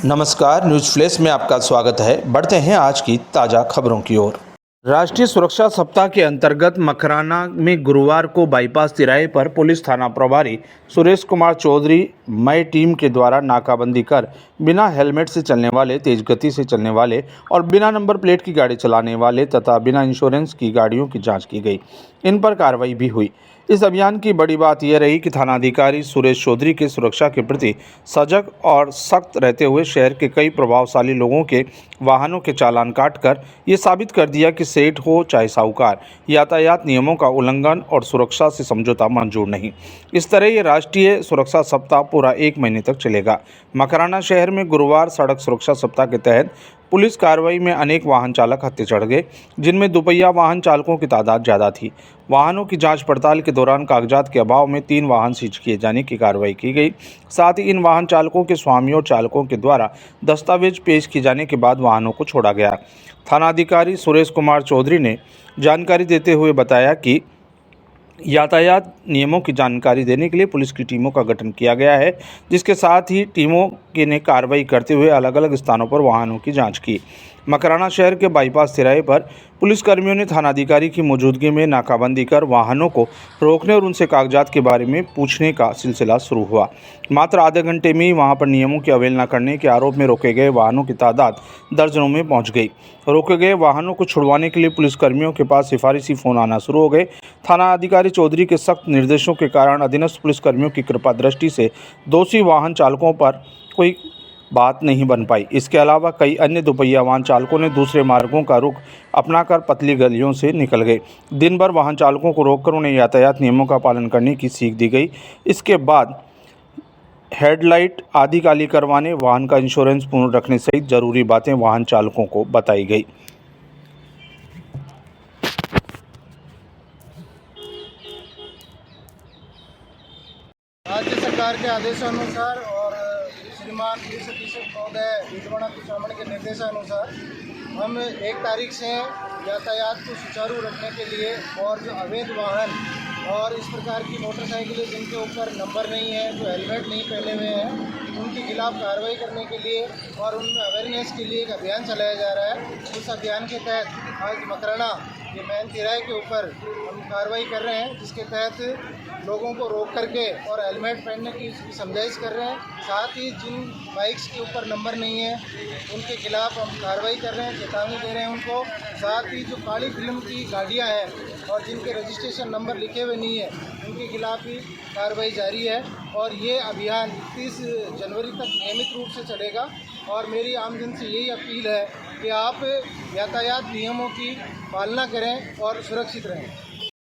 नमस्कार, news flash में आपका स्वागत है। बढ़ते हैं आज की ताज़ा खबरों की ओर। राष्ट्रीय सुरक्षा सप्ताह के अंतर्गत मकराना में गुरुवार को बाईपास तिराहे पर पुलिस थाना प्रभारी सुरेश कुमार चौधरी मई टीम के द्वारा नाकाबंदी कर बिना हेलमेट से चलने वाले, तेज गति से चलने वाले और बिना नंबर प्लेट की गाड़ी चलाने वाले तथा बिना इंश्योरेंस की गाड़ियों की जाँच की गई। इन पर कार्रवाई भी हुई। इस अभियान की बड़ी बात यह रही कि थानाधिकारी सुरेश चौधरी के सुरक्षा के प्रति सजग और सख्त रहते हुए शहर के कई प्रभावशाली लोगों के वाहनों के चालान काटकर ये साबित कर दिया कि सेठ हो चाहे साहूकार, यातायात नियमों का उल्लंघन और सुरक्षा से समझौता मंजूर नहीं। इस तरह ये राष्ट्रीय सुरक्षा सप्ताह पूरा 1 महीने तक चलेगा। मकराना शहर में गुरुवार सड़क सुरक्षा सप्ताह के तहत पुलिस कार्रवाई में अनेक वाहन चालक हत्थे चढ़ गए, जिनमें दुपहिया वाहन चालकों की तादाद ज़्यादा थी। वाहनों की जांच पड़ताल के दौरान कागजात के अभाव में 3 वाहन सीज किए जाने की कार्रवाई की गई। साथ ही इन वाहन चालकों के स्वामियों और चालकों के द्वारा दस्तावेज पेश किए जाने के बाद वाहनों को छोड़ा गया। थानाधिकारी सुरेश कुमार चौधरी ने जानकारी देते हुए बताया कि यातायात नियमों की जानकारी देने के लिए पुलिस की टीमों का गठन किया गया है, जिसके साथ ही टीमों ने कार्रवाई करते हुए अलग अलग स्थानों पर वाहनों की जांच की। मकराना शहर के बाईपास तिराहे पर पुलिसकर्मियों ने थानाधिकारी की मौजूदगी में नाकाबंदी कर वाहनों को रोकने और उनसे कागजात के बारे में पूछने का सिलसिला शुरू हुआ। मात्र आधे घंटे में ही वहां पर नियमों की अवहेलना करने के आरोप में रोके गए वाहनों की तादाद दर्जनों में पहुंच गई। रोके गए वाहनों को छुड़वाने के लिए पुलिसकर्मियों के पास सिफारिशी फ़ोन आना शुरू हो गए। थाना अधिकारी चौधरी के सख्त निर्देशों के कारण अधीनस्थ पुलिसकर्मियों की कृपा दृष्टि से दोषी वाहन चालकों पर कोई बात नहीं बन पाई। इसके अलावा कई अन्य दुपहिया वाहन चालकों ने दूसरे मार्गों का रुख अपनाकर पतली गलियों से निकल गए। दिन भर वाहन चालकों को रोककर उन्हें यातायात नियमों का पालन करने की सीख दी गई। इसके बाद हेडलाइट आदि काली करवाने, वाहन का इंश्योरेंस पूर्ण रखने सहित जरूरी बातें वाहन चालकों को बताई गई। राज्य सरकार के आदेशानुसार और श्रीमान पुलिस अधीक्षक महोदय विजवाड़ा कुचामण के निर्देशानुसार हम 1 तारीख से यातायात को सुचारू रखने के लिए और जो अवैध वाहन और इस प्रकार की मोटरसाइकिलें जिनके ऊपर नंबर नहीं है, जो हेलमेट नहीं पहने हुए हैं, उनके खिलाफ कार्रवाई करने के लिए और उनमें अवेयरनेस के लिए एक अभियान चलाया जा रहा है। उस अभियान के तहत आज मकराना ये मेन तिराहे के ऊपर हम कार्रवाई कर रहे हैं, जिसके तहत लोगों को रोक करके और हेलमेट पहनने की समझाइश कर रहे हैं। साथ ही जिन बाइक्स के ऊपर नंबर नहीं है उनके खिलाफ हम कार्रवाई कर रहे हैं, चेतावनी दे रहे हैं उनको। साथ ही जो काली फिल्म की गाड़ियां हैं और जिनके रजिस्ट्रेशन नंबर लिखे हुए नहीं है उनके खिलाफ भी कार्रवाई जारी है और ये अभियान 30 जनवरी तक नियमित रूप से चलेगा। और मेरी आमजन से यही अपील है कि आप यातायात नियमों की पालना करें और सुरक्षित रहें।